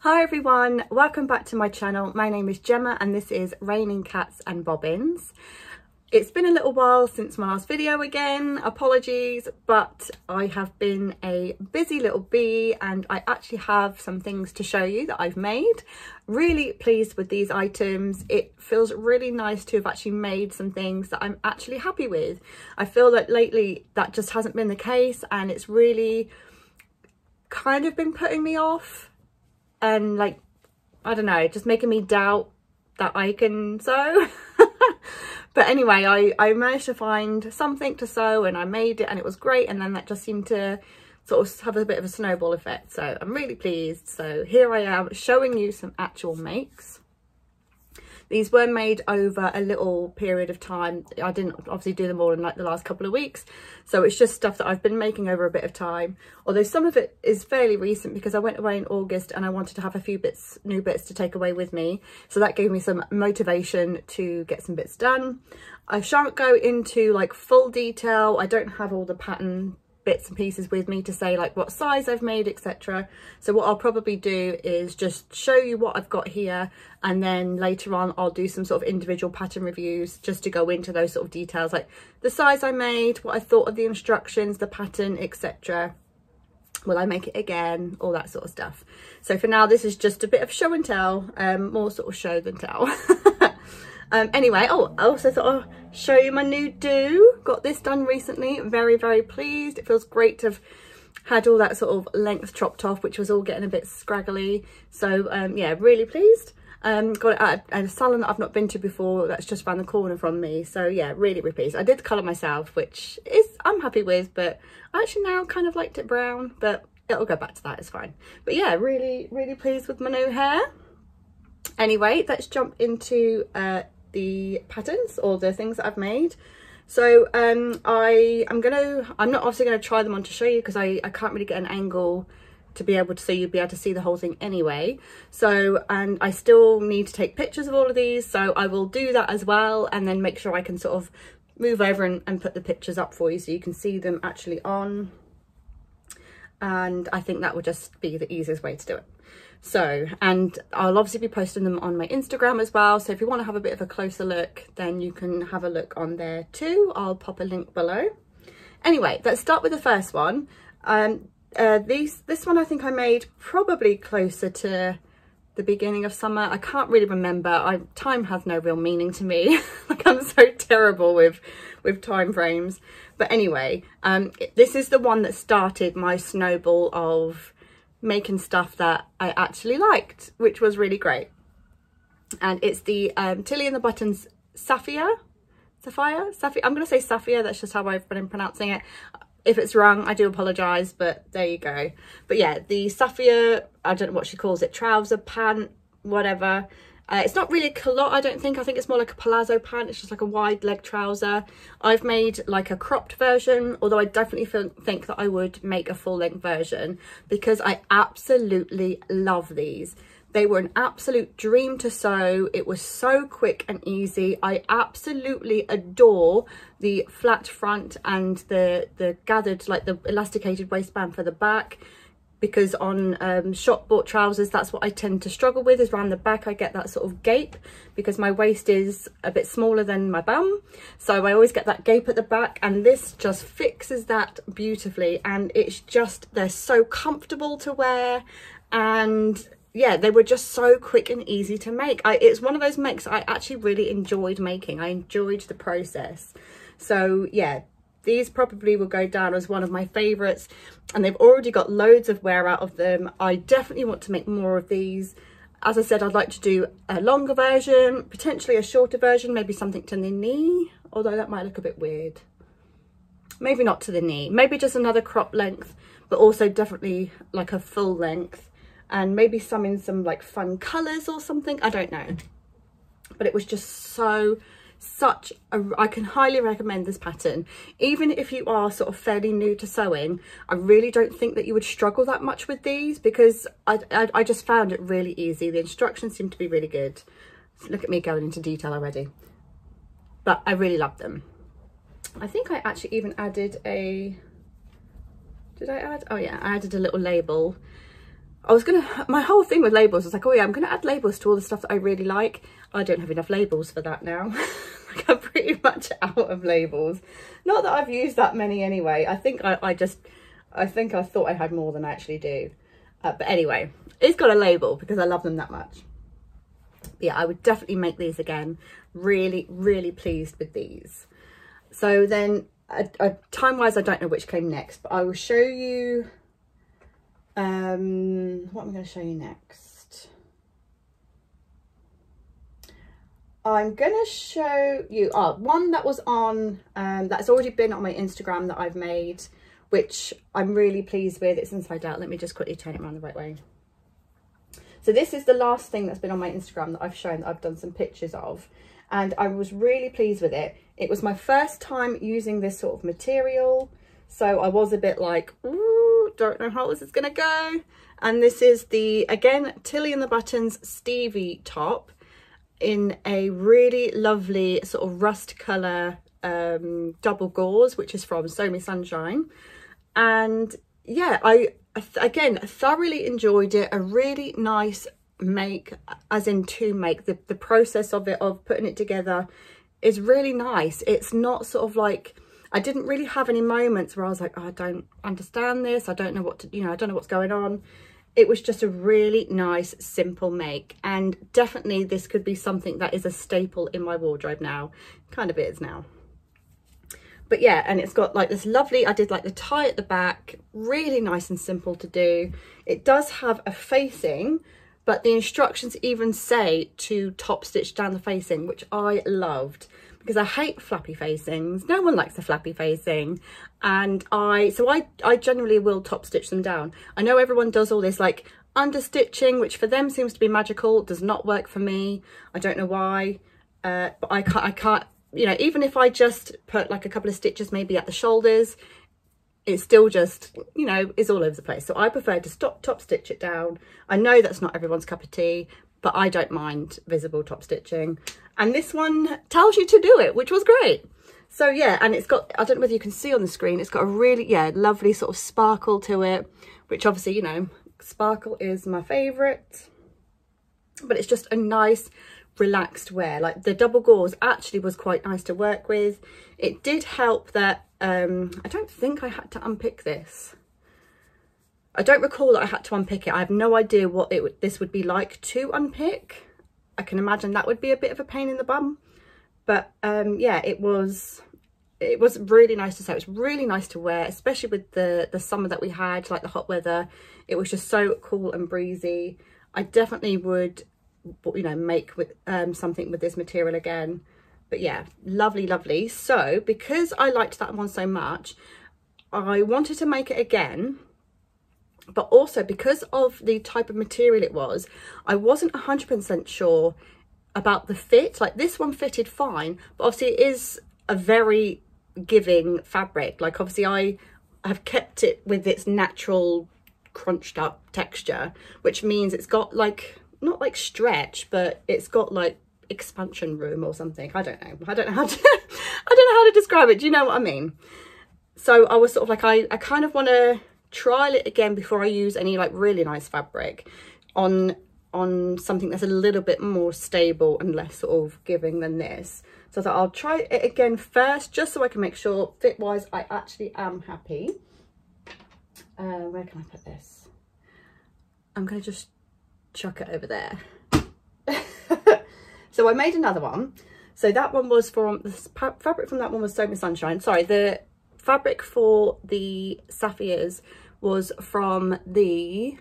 Hi everyone, welcome back to my channel. My name is Gemma and this is Raining Cats and Bobbins. It's been a little while since my last video again, apologies, but I have been a busy little bee and I actually have some things to show you that I've made. Really pleased with these items. It feels really nice to have actually made some things that I'm actually happy with. I feel that lately that just hasn't been the case and it's really kind of been putting me off. And like, I don't know, just making me doubt that I can sew. But anyway, I managed to find something to sew and I made it and it was great, and then that just seemed to sort of have a bit of a snowball effect, so I'm really pleased. So here I am showing you some actual makes. These were made over a little period of time. I didn't obviously do them all in like the last couple of weeks. So it's just stuff that I've been making over a bit of time. Although some of it is fairly recent because I went away in August and I wanted to have a few new bits to take away with me. So that gave me some motivation to get some bits done. I shan't go into like full detail. I don't have all the pattern bits and pieces with me to say like what size I've made, etc. So what I'll probably do is just show you what I've got here, and then later on I'll do some sort of individual pattern reviews just to go into those sort of details, like the size I made, what I thought of the instructions, the pattern, etc. Will I make it again, all that sort of stuff. So for now this is just a bit of show and tell, more sort of show than tell. Anyway, oh, I also thought I'll show you my new do. Got this done recently. Very, very pleased. It feels great to have had all that sort of length chopped off, which was all getting a bit scraggly. So yeah, really pleased. Got it at a salon that I've not been to before, that's just around the corner from me. So yeah, really, really pleased. I did colour myself, which is I'm happy with, but I actually now kind of liked it brown, but it'll go back to that, it's fine. But yeah, really, really pleased with my new hair. Anyway, let's jump into the patterns or the things that I've made. So I'm not obviously going to try them on to show you because I can't really get an angle to be able to, so you'd be able to see the whole thing anyway. So, and I still need to take pictures of all of these, so I will do that as well, and then make sure I can sort of move over and put the pictures up for you so you can see them actually on. And I think that would just be the easiest way to do it. So, and I'll obviously be posting them on my Instagram as well, so if you want to have a bit of a closer look, then you can have a look on there too. I'll pop a link below. Anyway, let's start with the first one. This one I think I made probably closer to the beginning of summer. I can't really remember. Time has no real meaning to me. Like, I'm so terrible with time frames. But anyway, this is the one that started my snowball of making stuff that I actually liked, which was really great. And it's the Tilly and the Buttons Safiya. I'm going to say Safiya, that's just how I've been pronouncing it. If it's wrong, I do apologise, but there you go. But yeah, the Safiya, I don't know what she calls it, trouser, pant, whatever. It's not really a culotte, I don't think. I think it's more like a palazzo pant. It's just like a wide leg trouser. I've made like a cropped version, although I definitely think that I would make a full length version because I absolutely love these. They were an absolute dream to sew. It was so quick and easy. I absolutely adore the flat front and the gathered, like the elasticated waistband for the back, because on shop bought trousers, that's what I tend to struggle with, is around the back I get that sort of gape because my waist is a bit smaller than my bum, so I always get that gape at the back, and this just fixes that beautifully. And it's just, they're so comfortable to wear, and yeah, they were just so quick and easy to make. It's one of those makes I actually really enjoyed making. I enjoyed the process. So yeah, these probably will go down as one of my favourites, and they've already got loads of wear out of them. I definitely want to make more of these. As I said, I'd like to do a longer version, potentially a shorter version, maybe something to the knee, although that might look a bit weird. Maybe not to the knee, maybe just another crop length, but also definitely like a full length, and maybe some in some like fun colours or something, I don't know. But it was just I can highly recommend this pattern. Even if you are sort of fairly new to sewing, I really don't think that you would struggle that much with these, because I just found it really easy. The instructions seem to be really good. Look at me going into detail already. But I really love them. I think I actually even added a... Did I add? Oh yeah, I added a little label. my whole thing with labels was like, oh yeah, I'm gonna add labels to all the stuff that I really like. I don't have enough labels for that now. Like, I'm pretty much out of labels. Not that I've used that many anyway. I think I thought I had more than I actually do. But anyway, it's got a label because I love them that much. But yeah, I would definitely make these again. Really, really pleased with these. So then, time-wise, I don't know which came next, but I will show you, what am I going to show you next? I'm going to show you, one that was on, that's already been on my Instagram that I've made, which I'm really pleased with. It's inside out. Let me just quickly turn it around the right way. So this is the last thing that's been on my Instagram that I've shown, that I've done some pictures of, and I was really pleased with it. It was my first time using this sort of material, so I was a bit like, ooh, don't know how this is gonna go. And this is the, again, Tilly and the Buttons Stevie top in a really lovely sort of rust colour double gauze, which is from Sew Me Sunshine. And yeah, I again thoroughly enjoyed it. A really nice make, as in to make. The process of it, of putting it together, is really nice. It's not sort of like, I didn't really have any moments where I was like, oh, I don't understand this, I don't know what to, you know, I don't know what's going on. It was just a really nice, simple make, and definitely this could be something that is a staple in my wardrobe now. Kind of is now. But yeah, and it's got like this lovely, I did like the tie at the back, really nice and simple to do. It does have a facing, but the instructions even say to top stitch down the facing, which I loved, because I hate flappy facings. No one likes a flappy facing. And I generally will top stitch them down. I know everyone does all this like understitching, which for them seems to be magical. Does not work for me. I don't know why, but I can't, you know, even if I just put like a couple of stitches maybe at the shoulders, it still just, you know, is all over the place. So I prefer to top stitch it down. I know that's not everyone's cup of tea, but I don't mind visible top stitching. And this one tells you to do it, which was great. So yeah, and it's got, I don't know whether you can see on the screen, it's got a really, yeah, lovely sort of sparkle to it, which obviously, you know, sparkle is my favourite. But it's just a nice, relaxed wear. Like the double gauze actually was quite nice to work with. It did help that I don't think I had to unpick this. I don't recall that I had to unpick it. I have no idea what this would be like to unpick. I can imagine that would be a bit of a pain in the bum, but yeah, it was really nice to sew. It was really nice to wear, especially with the summer that we had, like the hot weather. It was just so cool and breezy. I definitely would, you know, make with something with this material again. But yeah, lovely, lovely. So because I liked that one so much, I wanted to make it again, but also because of the type of material it was, I wasn't 100% sure about the fit. Like this one fitted fine, but obviously it is a very giving fabric. Like obviously I have kept it with its natural crunched up texture, which means it's got like, not like stretch, but it's got like expansion room or something. I don't know how to I don't know how to describe it. Do you know what I mean? So I was sort of like, I kind of want to trial it again before I use any like really nice fabric on something that's a little bit more stable and less sort of giving than this. So I thought I'll try it again first, just so I can make sure fit wise I actually am happy. Where can I put this? I'm gonna just chuck it over there. So I made another one. So that one was from, the fabric from that one was Sew Me Sunshine. Sorry, the fabric for the Safiyas was from the,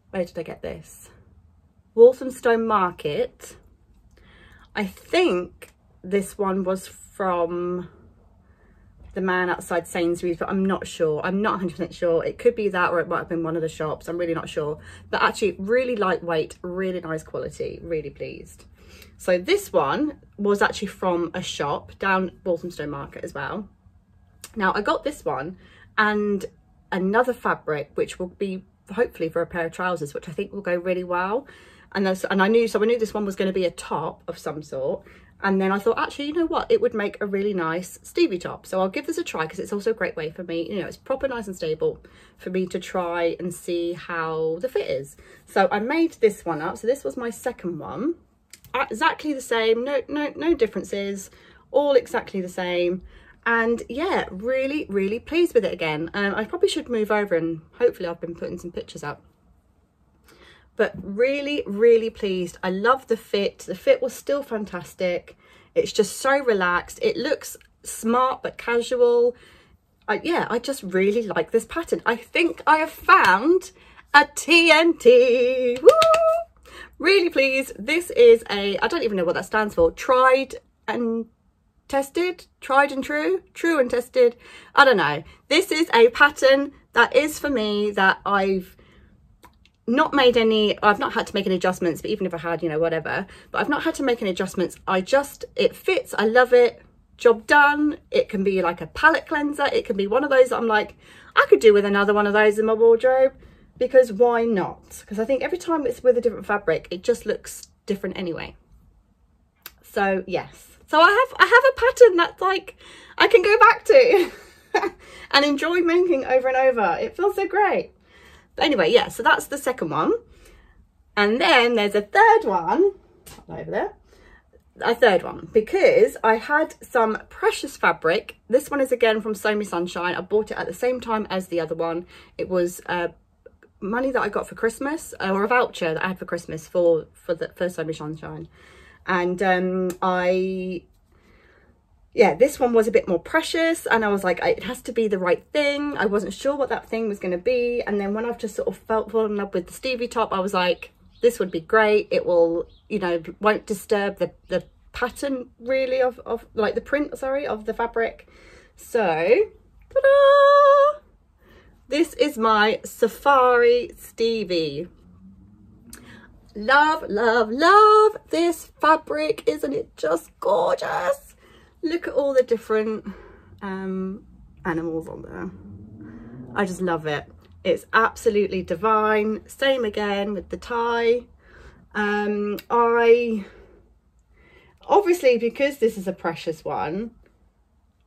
where did I get this? Walthamstow Market. I think this one was from the man outside Sainsbury's, but I'm not sure. I'm not 100% sure. It could be that, or it might have been one of the shops. I'm really not sure. But actually really lightweight, really nice quality, really pleased. So this one was actually from a shop down Walthamstow Market as well. Now I got this one and another fabric, which will be hopefully for a pair of trousers, which I think will go really well. And I knew this one was going to be a top of some sort. And then I thought, actually, you know what? It would make a really nice Stevie top. So I'll give this a try, because it's also a great way for me, you know, it's proper nice and stable for me to try and see how the fit is. So I made this one up. So this was my second one. Exactly the same, no differences, all exactly the same. And yeah, really, really pleased with it again. I probably should move over, and hopefully I've been putting some pictures up. But really, really pleased. I love the fit. The fit was still fantastic. It's just so relaxed. It looks smart but casual. Yeah, I just really like this pattern. I think I have found a TNT. Woo! Really pleased. This is I don't even know what that stands for. Tried and tested, tried and true and tested. I don't know. This is a pattern that is for me, that I've not had to make any adjustments, but even if I had, you know, whatever, but I've not had to make any adjustments. It fits. I love it. Job done. It can be like a palette cleanser. It can be one of those that I'm like, I could do with another one of those in my wardrobe, because why not? Because I think every time it's with a different fabric, it just looks different anyway. So yes, so I have a pattern that's like I can go back to and enjoy making over and over. It feels so great. But anyway, yeah, so that's the second one. And then there's a third one over there. A third one, because I had some precious fabric. This one is again from Sew Me Sunshine. I bought it at the same time as the other one. It was money that I got for Christmas, or a voucher that I had for Christmas for Sew Me Sunshine. And yeah, this one was a bit more precious, and I was like, it has to be the right thing. I wasn't sure what that thing was going to be. And then when I've just sort of fallen in love with the Stevie top, I was like, this would be great. It will, you know, won't disturb the pattern really of like the print, sorry, of the fabric. So, ta-da! This is my Safari Stevie. Love, love, love this fabric. Isn't it just gorgeous? Look at all the different animals on there. I just love it. It's absolutely divine. Same again with the tie. Obviously, because this is a precious one,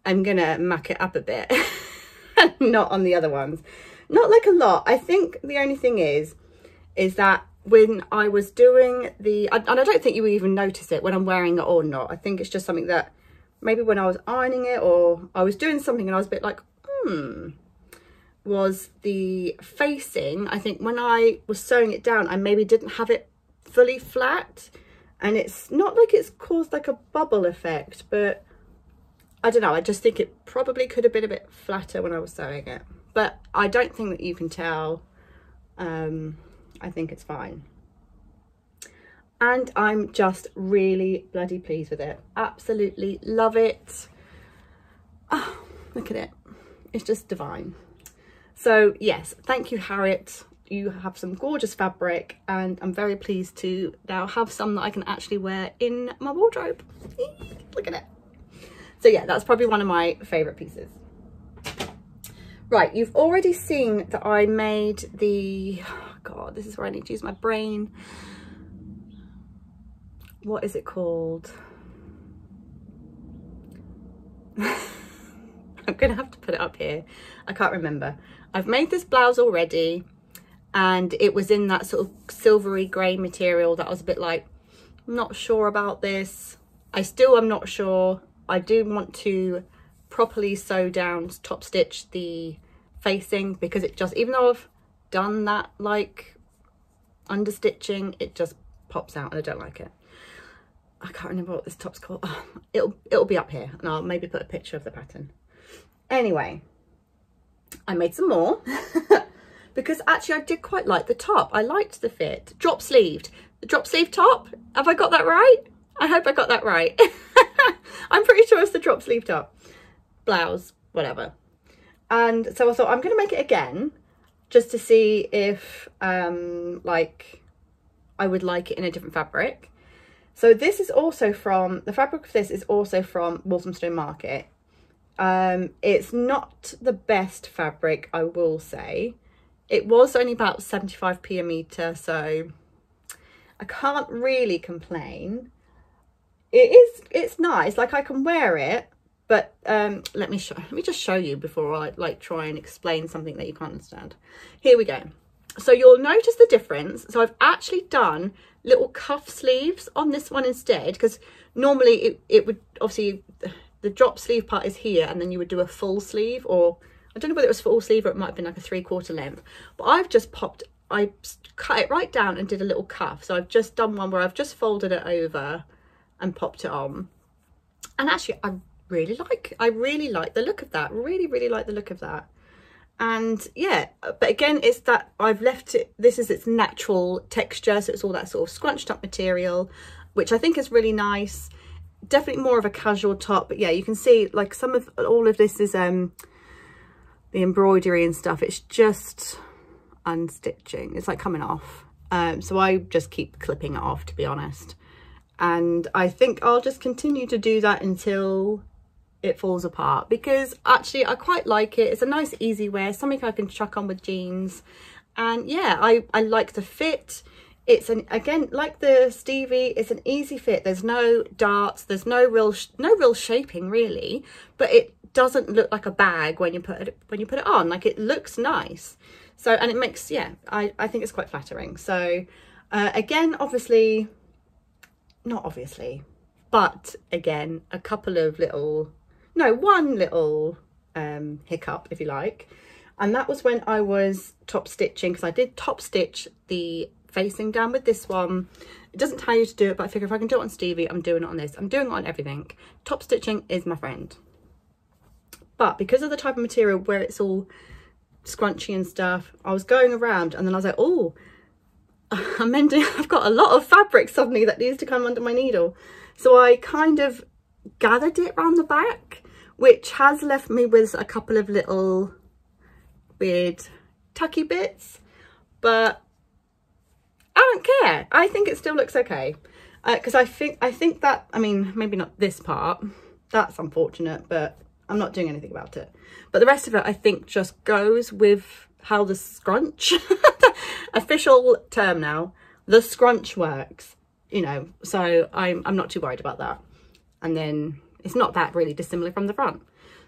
I'm gonna muck it up a bit. Not on the other ones. Not like a lot. I think the only thing is that when I was doing and I don't think you even notice it when I'm wearing it or not. I think it's just something that maybe when I was ironing it, or I was doing something and I was a bit like, was the facing. I think when I was sewing it down, I maybe didn't have it fully flat, and it's not like it's caused like a bubble effect, but I don't know. I just think it probably could have been a bit flatter when I was sewing it, but I don't think that you can tell. I think it's fine. And I'm just really bloody pleased with it. Absolutely love it. Oh, look at it. It's just divine. So yes, thank you, Harriet. You have some gorgeous fabric, and I'm very pleased to now have some that I can actually wear in my wardrobe. Look at it. So yeah, that's probably one of my favourite pieces. Right, you've already seen that I made the, oh God, this is where I need to use my brain. What is it called? I'm gonna have to put it up here. I can't remember. I've made this blouse already, and it was in that sort of silvery grey material that I was a bit like, I'm not sure about this. I still am not sure. I do want to properly sew down, top stitch the facing, because it just, even though I've done that like understitching, it just pops out and I don't like it. I can't remember what this top's called. Oh, it'll be up here, and I'll maybe put a picture of the pattern. Anyway, I made some more because actually I did quite like the top. I liked the fit. Drop sleeved. The drop sleeve top. Have I got that right? I hope I got that right. I'm pretty sure it's the drop sleeve top. Blouse, whatever. And so I thought I'm going to make it again just to see if like I would like it in a different fabric. So this is also from, the fabric of this is also from Walthamstow Market. It's not the best fabric, I will say. It was only about 75p a metre, so I can't really complain. It's nice, like I can wear it, but let me just show you before I like try and explain something that you can't understand. Here we go. So you'll notice the difference. So I've actually done little cuff sleeves on this one instead, because normally it would obviously, the drop sleeve part is here, and then you would do a full sleeve, or I don't know whether it was full sleeve or it might have been like a 3/4 length, but I've just I cut it right down and did a little cuff. So I've just done one where I've just folded it over and popped it on. And actually I really like the look of that. Really like the look of that. And yeah, but again, it's that I've left it, this is its natural texture, so it's all that sort of scrunched up material, which I think is really nice. Definitely more of a casual top, but yeah, you can see like some of all of this is the embroidery and stuff. It's just unstitching, it's like coming off, so I just keep clipping it off, to be honest. And I think I'll just continue to do that until it falls apart, because actually I quite like it. It's a nice easy wear, something I can chuck on with jeans. And yeah, I like the fit. It's again, like the Stevie, it's an easy fit. There's no darts, there's no real shaping really, but it doesn't look like a bag when you put it on. Like, it looks nice. So, and it makes, yeah, I think it's quite flattering. So again, obviously, not obviously, but again, a couple of little, no, one little hiccup, if you like. And that was when I was top stitching, because I did top stitch the facing down with this one. It doesn't tell you to do it, but I figure if I can do it on Stevie, I'm doing it on this. I'm doing it on everything. Top stitching is my friend. But because of the type of material where it's all scrunchy and stuff, I was going around and then I was like, oh, I've got a lot of fabric suddenly that needs to come under my needle. So I kind of gathered it around the back, which has left me with a couple of little weird tucky bits, but I don't care. I think it still looks okay, because I think that, I mean, maybe not this part, that's unfortunate, but I'm not doing anything about it. But the rest of it, I think, just goes with how the scrunch, official term now, the scrunch works, you know, so I'm not too worried about that. And then it's not that really dissimilar from the front.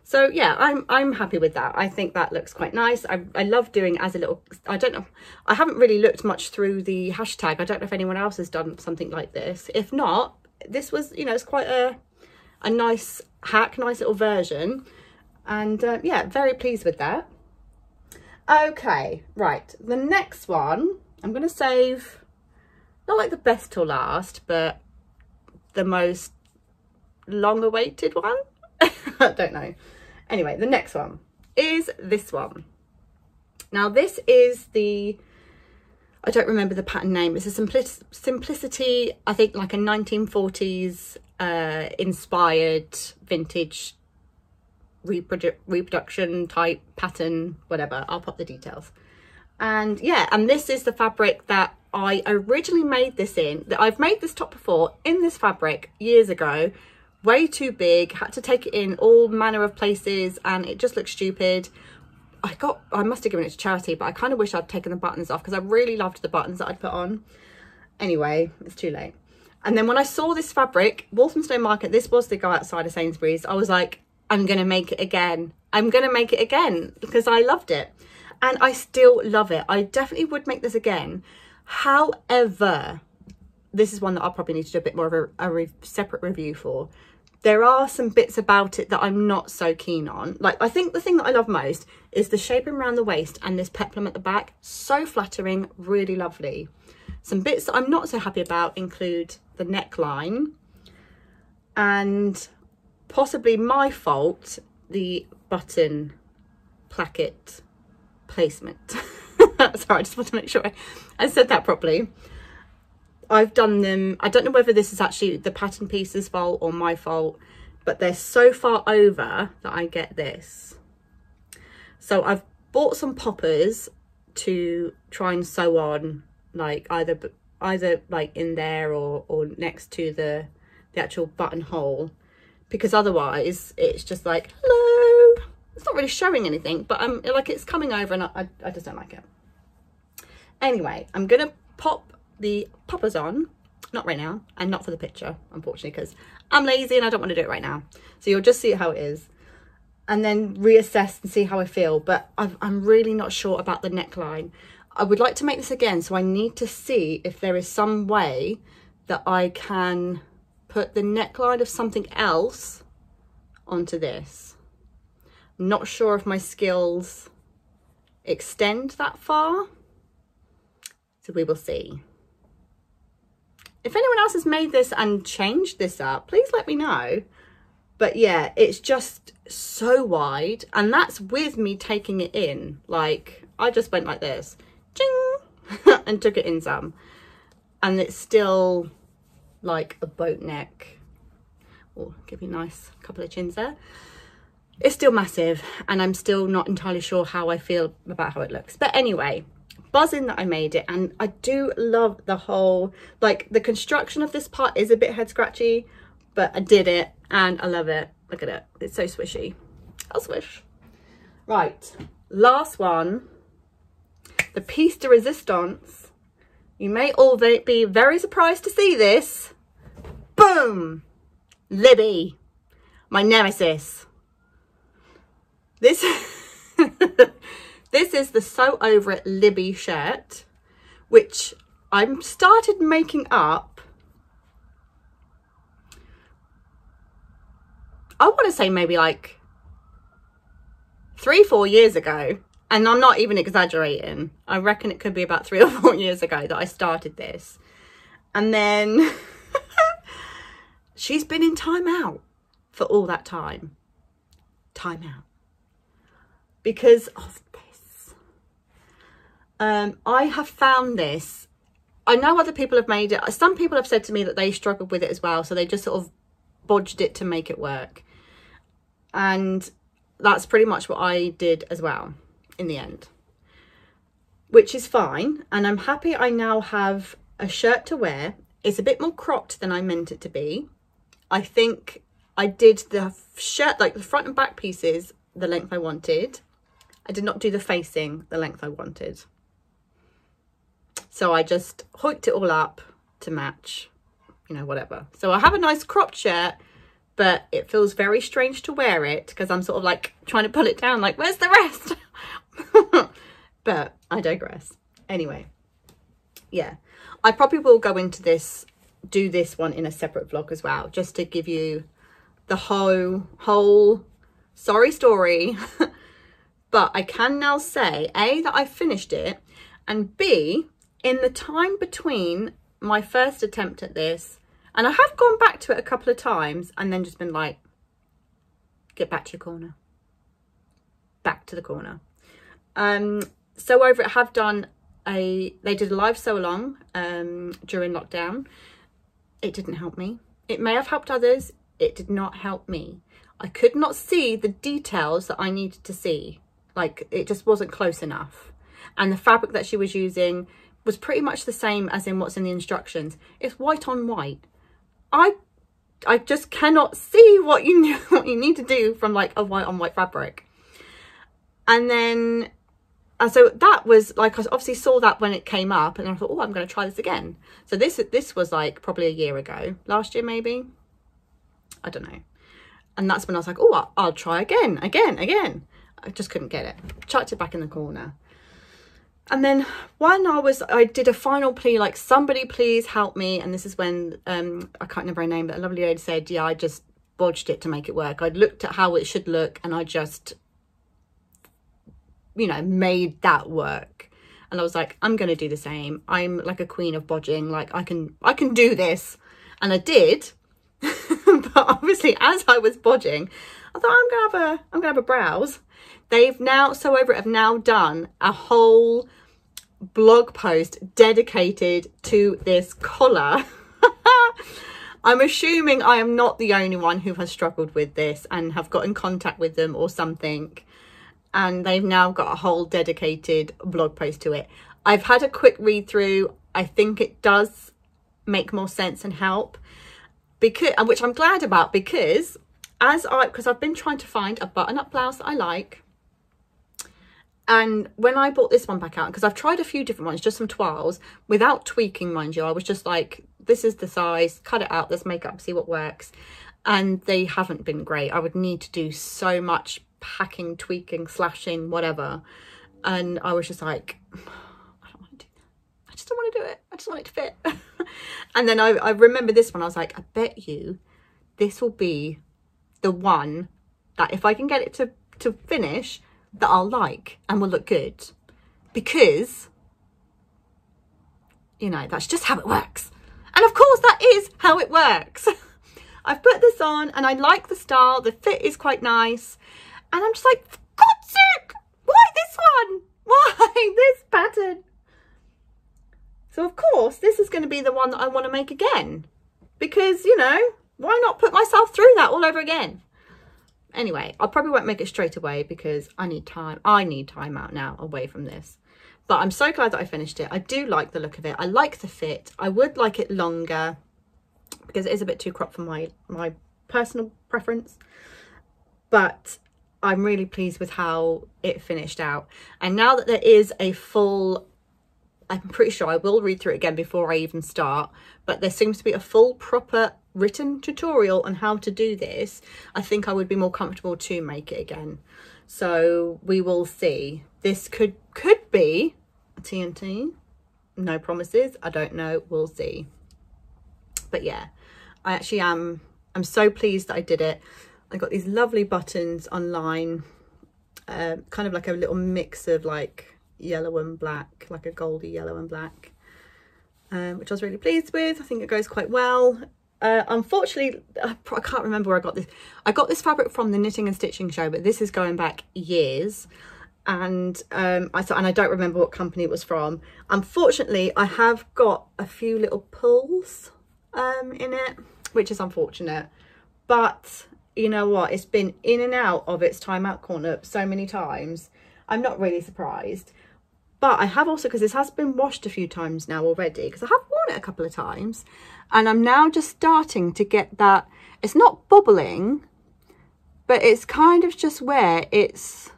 So yeah, I'm happy with that. I think that looks quite nice. I love doing as a little, I don't know, I haven't really looked much through the hashtag. I don't know if anyone else has done something like this. If not, this was, you know, it's quite a nice hack, nice little version. And yeah, very pleased with that. Okay, right, the next one, I'm going to save, not like the best till last, but the most long-awaited one. I don't know. Anyway, the next one is this one. Now this is the, I don't remember the pattern name. It's a Simplicity, I think like a 1940s inspired vintage reproduction type pattern, whatever. I'll pop the details. And yeah, and this is the fabric that I originally made this in. I've made this top before in this fabric years ago. Way too big, had to take it in all manner of places, and it just looked stupid. I must have given it to charity, but I kind of wish I'd taken the buttons off, because I really loved the buttons that I'd put on. Anyway, it's too late. And then when I saw this fabric, Walthamstow Market, this was the go outside of Sainsbury's, I was like, I'm gonna make it again. I'm gonna make it again, because I loved it. And I still love it. I definitely would make this again. However, this is one that I'll probably need to do a bit more of a separate review for. There are some bits about it that I'm not so keen on. Like, I think the thing that I love most is the shaping around the waist and this peplum at the back. So flattering, really lovely. Some bits that I'm not so happy about include the neckline and, possibly my fault, the button placket placement. Sorry, I just want to make sure I said that properly. I've done them, I don't know whether this is actually the pattern piece's fault or my fault, but they're so far over that I get this. So I've bought some poppers to try and sew on, like either like in there or next to the actual buttonhole, because otherwise it's just like, hello, it's not really showing anything, but like it's coming over, and I just don't like it. Anyway, I'm gonna pop the poppers on, not right now, and not for the picture, unfortunately, because I'm lazy and I don't want to do it right now. So you'll just see how it is, and then reassess and see how I feel. But I'm really not sure about the neckline. I would like to make this again, so I need to see if there is some way that I can put the neckline of something else onto this. I'm not sure if my skills extend that far, so we will see. If anyone else has made this and changed this up, please let me know. But yeah, it's just so wide, and that's with me taking it in. Like, I just went like this, ching, and took it in some, and it's still like a boat neck. Oh, give you a nice couple of chins there. It's still massive, and I'm still not entirely sure how I feel about how it looks. But anyway, buzzing that I made it, and I do love the whole, like, the construction of this part is a bit head scratchy, but I did it and I love it. Look at it, it's so swishy. I'll swish. Right, last one, the piece de resistance. You may all be very surprised to see this. Boom! Libby, my nemesis. This this is the Sew Over It Libby shirt, which I started making up, I want to say maybe like 3-4 years ago, and I'm not even exaggerating. I reckon it could be about 3 or 4 years ago that I started this. And then she's been in timeout for all that time. Timeout. Because of this. I have found this. I know other people have made it. Some people have said to me that they struggled with it as well, so they just sort of bodged it to make it work. And that's pretty much what I did as well in the end, which is fine. And I'm happy I now have a shirt to wear. It's a bit more cropped than I meant it to be. I think I did the shirt, like the front and back pieces, the length I wanted. I did not do the facing the length I wanted. So I just hooked it all up to match, you know, whatever. So I have a nice cropped shirt, but it feels very strange to wear it because I'm sort of like trying to pull it down, like, where's the rest? But I digress. Anyway, yeah, I probably will go into this, do this one in a separate vlog as well, just to give you the whole sorry story. But I can now say, A, that I finished it, and B, in the time between my first attempt at this, and I have gone back to it a couple of times and then just been like, get back to your corner. Back to the corner. Sew Over It have done they did a live sew along during lockdown. It didn't help me. It may have helped others. It did not help me. I could not see the details that I needed to see. Like, it just wasn't close enough. And the fabric that she was using was pretty much the same as in what's in the instructions. It's white on white. I just cannot see what you need to do from like a white on white fabric. And then, so that was like, I obviously saw that when it came up, and I thought, oh, I'm going to try this again. So this was like probably a year ago, last year maybe, I don't know. And that's when I was like, oh, I'll try again. I just couldn't get it. Chucked it back in the corner. And then when I did a final plea, like, somebody please help me. And this is when, I can't remember her name, but a lovely lady said, yeah, I just bodged it to make it work. I'd looked at how it should look and I just, you know, made that work. And I was like, I'm going to do the same. I'm like a queen of bodging. Like, I can do this. And I did. But obviously, as I was bodging, I thought, I'm gonna have a browse. They've now, Sew Over It have now done a whole blog post dedicated to this collar. I'm assuming I am not the only one who has struggled with this and have got in contact with them or something. And they've now got a whole dedicated blog post to it. I've had a quick read through. I think it does make more sense and help, because, which I'm glad about, because I've been trying to find a button-up blouse that I like, And when I bought this one back out, because I've tried a few different ones, just some toiles, without tweaking, mind you, I was just like, this is the size, cut it out, let's make it up, see what works. And they haven't been great. I would need to do so much packing, tweaking, slashing, whatever. And I was just like, I don't want to do that. I just don't want to do it. I just want it to fit. And then I remember this one. I was like, I bet you this will be the one that if I can get it to finish, that I'll like and will look good. Because, you know, that's just how it works. And of course that is how it works. I've put this on and I like the style. The fit is quite nice. And I'm just like, for God's sake, why this one? Why this pattern? So of course, this is going to be the one that I want to make again. Because, you know, why not put myself through that all over again? Anyway, I probably won't make it straight away because I need time. I need time out now away from this. But I'm so glad that I finished it. I do like the look of it. I like the fit. I would like it longer because it is a bit too cropped for my personal preference. But I'm really pleased with how it finished out. And now that there is a full, I'm pretty sure I will read through it again before I even start, but there seems to be a full proper written tutorial on how to do this. I think I would be more comfortable to make it again. So we will see. This could be a TNT. No promises. I don't know. We'll see. But yeah, I actually I'm so pleased that I did it. I got these lovely buttons online, kind of like a little mix of like yellow and black, like a goldy yellow and black, which I was really pleased with. I think it goes quite well. Unfortunately, I can't remember where I got this. I got this fabric from the Knitting and Stitching show, but this is going back years. And I don't remember what company it was from. Unfortunately, I have got a few little pulls in it, which is unfortunate. But you know what? It's been in and out of its timeout corner so many times. I'm not really surprised. But I have also, because this has been washed a few times now already, because I have worn it a couple of times. And I'm now just starting to get that, it's not bubbling, but it's kind of just where it's,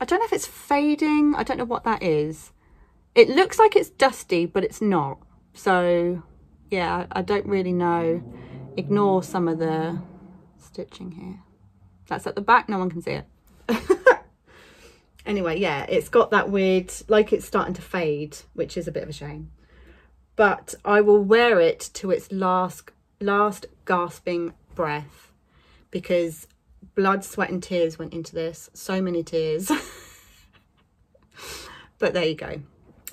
I don't know if it's fading. I don't know what that is. It looks like it's dusty, but it's not. So yeah, I don't really know. Ignore some of the stitching here. That's at the back, no one can see it. Anyway, yeah, it's got that weird, like it's starting to fade, which is a bit of a shame. But I will wear it to its last gasping breath, because blood, sweat and tears went into this. So many tears. But there you go.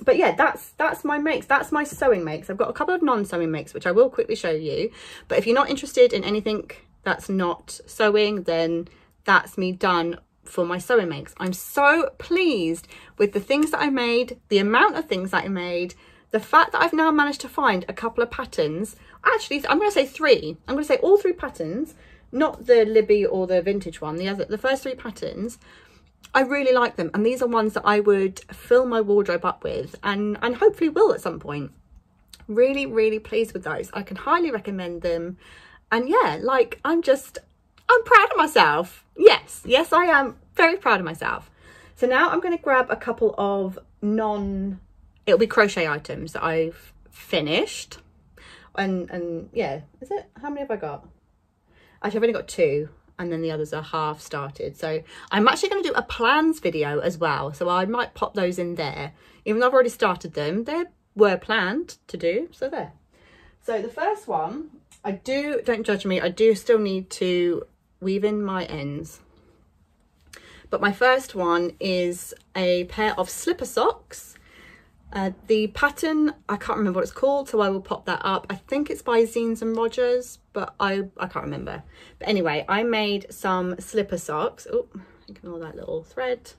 But yeah, that's my makes. That's my sewing makes. I've got a couple of non-sewing makes, which I will quickly show you. But if you're not interested in anything that's not sewing, then that's me done for my sewing makes. I'm so pleased with the things that I made, the amount of things that I made, the fact that I've now managed to find a couple of patterns. Actually, I'm going to say 3. I'm going to say all 3 patterns, not the Libby or the vintage one. The first 3 patterns, I really like them. And these are ones that I would fill my wardrobe up with and hopefully will at some point. Really, really pleased with those. I can highly recommend them. And yeah, like I'm proud of myself. Yes, I am very proud of myself. So now I'm going to grab a couple of it'll be crochet items that I've finished. And yeah, is it? How many have I got? Actually, I've only got 2. And then the others are half started. So I'm actually going to do a plans video as well. So I might pop those in there. Even though I've already started them, they were planned to do. So there. So the first one, don't judge me, I do still need to weave in my ends. But my first one is a pair of slipper socks. The pattern, I can't remember what it's called, so I will pop that up. I think it's by Zines and Rogers, but I can't remember. But anyway, I made some slipper socks. Oh, ignore that little thread.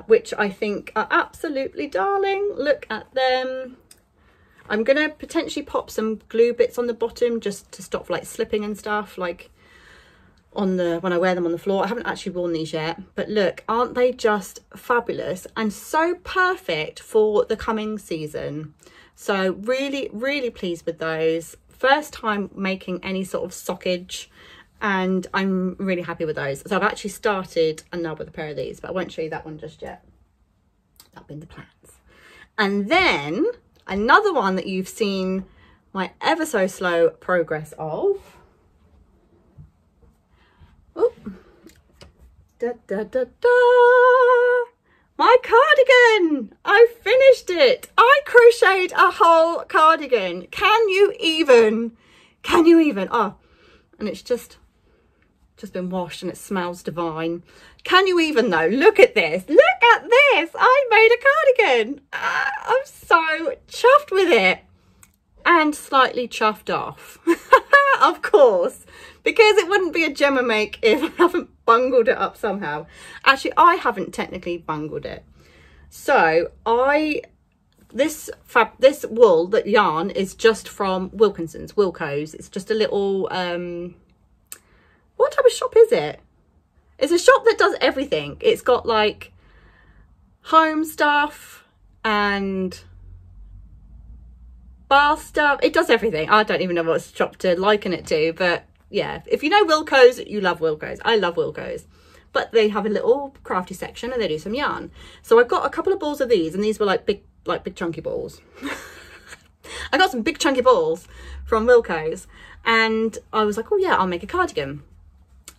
Which I think are absolutely darling. Look at them. I'm going to potentially pop some glue bits on the bottom just to stop like slipping and stuff, like when I wear them on the floor. I haven't actually worn these yet, but look, aren't they just fabulous and so perfect for the coming season? So really, really pleased with those. First time making any sort of sockage, and I'm really happy with those. So I've actually started another pair of these, but I won't show you that one just yet. That been the plans. And then another one that you've seen my ever so slow progress of. Oh, da da da da! My cardigan! I finished it! I crocheted a whole cardigan. Can you even? Oh, and it's just been washed and it smells divine. Can you even though? Look at this. Look at this. I made a cardigan. I'm so chuffed with it. And slightly chuffed off. Of course. Because it wouldn't be a Gemma make if I haven't bungled it up somehow. Actually, I haven't technically bungled it. So this wool, that yarn is just from Wilkinson's, Wilco's. It's just a little, what type of shop is it? It's a shop that does everything. It's got like home stuff and bath stuff. It does everything. I don't even know what shop to liken it to, but yeah, if you know Wilco's, you love Wilco's. I love Wilco's. But they have a little crafty section and they do some yarn. So I've got a couple of balls of these, and these were like big chunky balls. I got some big chunky balls from Wilco's, and I was like, oh yeah, I'll make a cardigan.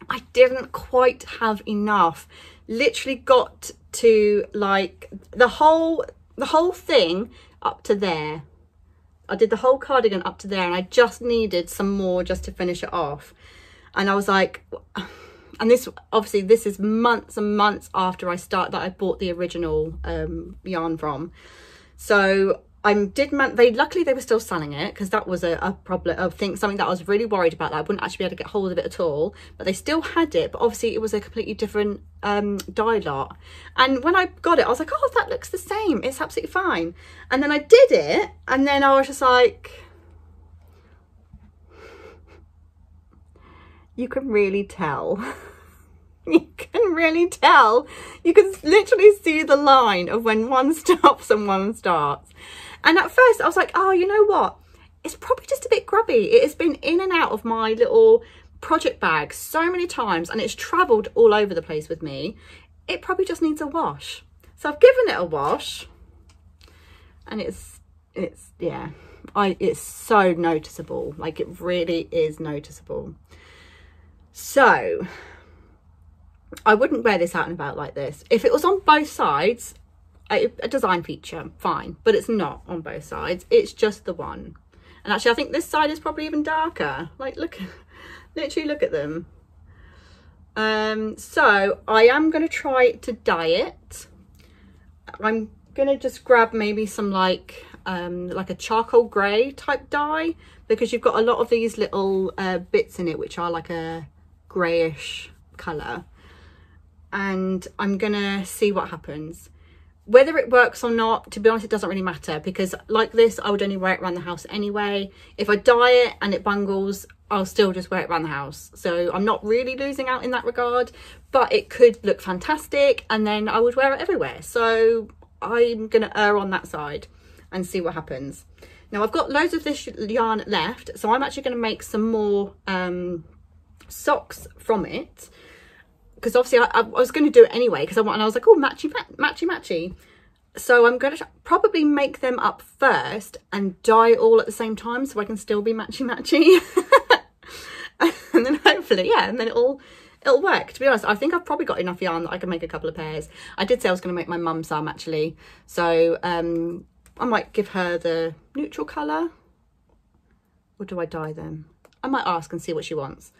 I didn't quite have enough. Literally got to like the whole thing up to there. I did the whole cardigan up to there, and I just needed some more just to finish it off. And I was like, and this obviously this is months and months after I bought the original yarn from. So luckily they were still selling it, because that was a problem. I think something that I was really worried about, that I wouldn't actually be able to get hold of it at all. But they still had it, but obviously it was a completely different dye lot. And when I got it, I was like, oh, that looks the same, it's absolutely fine. And then I did it, and then I was just like, you can really tell. You can really tell. You can literally see the line of when one stops and one starts. And at first I was like, oh, you know what? It's probably just a bit grubby. It has been in and out of my little project bag so many times, and it's travelled all over the place with me. It probably just needs a wash. So I've given it a wash, and it's so noticeable. Like, it really is noticeable. So I wouldn't wear this out and about like this. If it was on both sides, a design feature, fine, but it's not on both sides. It's just the one. And actually, I think this side is probably even darker. Like, look, literally look at them. So I am going to try to dye it. I'm going to just grab maybe some like a charcoal grey type dye, because you've got a lot of these little bits in it which are like a greyish colour. And I'm gonna see what happens. Whether it works or not, to be honest, it doesn't really matter, because like this, I would only wear it around the house anyway. If I dye it and it bungles, I'll still just wear it around the house. So I'm not really losing out in that regard, but it could look fantastic, and then I would wear it everywhere. So I'm gonna err on that side and see what happens. Now, I've got loads of this yarn left, so I'm actually gonna make some more socks from it. Because obviously I was going to do it anyway, because I was like, oh, matchy. So I'm going to probably make them up first and dye all at the same time, so I can still be matchy. And then hopefully, yeah, and then it'll work. To be honest, I think I've probably got enough yarn that I can make a couple of pairs. I did say I was going to make my mum some, actually. So I might give her the neutral colour. Or do I dye them? I might ask and see what she wants.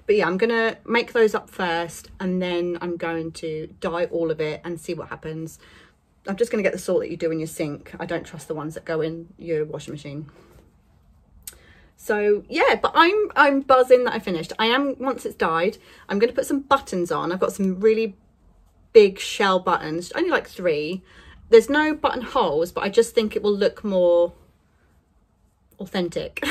But yeah, I'm going to make those up first, and then I'm going to dye all of it and see what happens. I'm just going to get the sort that you do in your sink. I don't trust the ones that go in your washing machine. So yeah, but I'm buzzing that I finished. I am, once it's dyed, I'm going to put some buttons on. I've got some really big shell buttons, only like 3. There's no button holes, but I just think it will look more authentic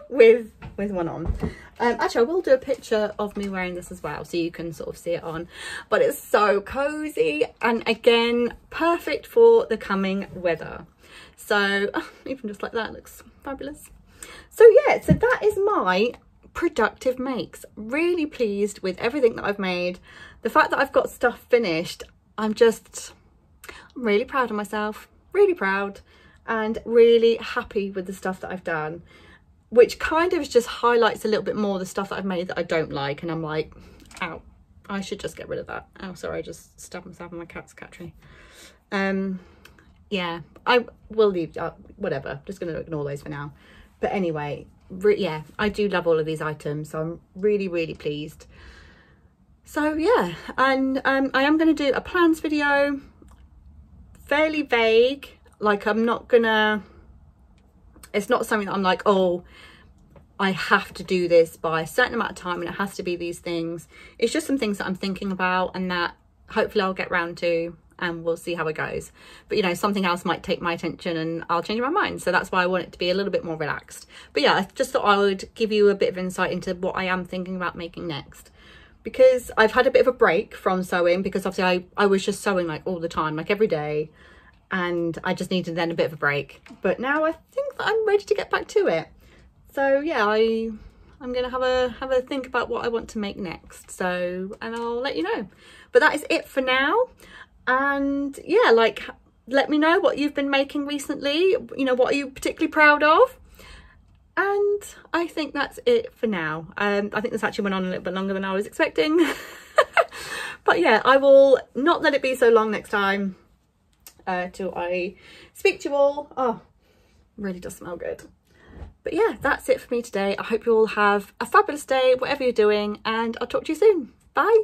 with one on. Actually, I will do a picture of me wearing this as well, so you can sort of see it on. But it's so cozy, and again, perfect for the coming weather. So even just like that, looks fabulous. So yeah, so that is my productive makes. Really pleased with everything that I've made. The fact that I've got stuff finished, I'm just, I'm really proud of myself, really proud, and really happy with the stuff that I've done, which kind of just highlights a little bit more the stuff that I've made that I don't like, and I'm like, ow, I should just get rid of that. Oh, sorry, I just stabbed myself in my cat's cat tree. Yeah, I will leave, whatever, just going to ignore those for now. But anyway, yeah, I do love all of these items, so I'm really, really pleased. So yeah, and I am going to do a plans video, fairly vague, like I'm not gonna, it's not something that I'm like, oh, I have to do this by a certain amount of time and it has to be these things. It's just some things that I'm thinking about and that hopefully I'll get round to, and we'll see how it goes. But you know, something else might take my attention and I'll change my mind. So that's why I want it to be a little bit more relaxed. But yeah, I just thought I would give you a bit of insight into what I am thinking about making next. Because I've had a bit of a break from sewing, because obviously I was just sewing like all the time, like every day. And I just needed then a bit of a break. But now I think that I'm ready to get back to it. So yeah, I'm gonna have a think about what I want to make next. So, and I'll let you know. But that is it for now. And yeah, like, let me know what you've been making recently. You know, what are you particularly proud of? And I think that's it for now. I think this actually went on a little bit longer than I was expecting. But yeah, I will not let it be so long next time till I speak to you all. Oh, really does smell good. But yeah, that's it for me today. I hope you all have a fabulous day, whatever you're doing, and I'll talk to you soon. Bye.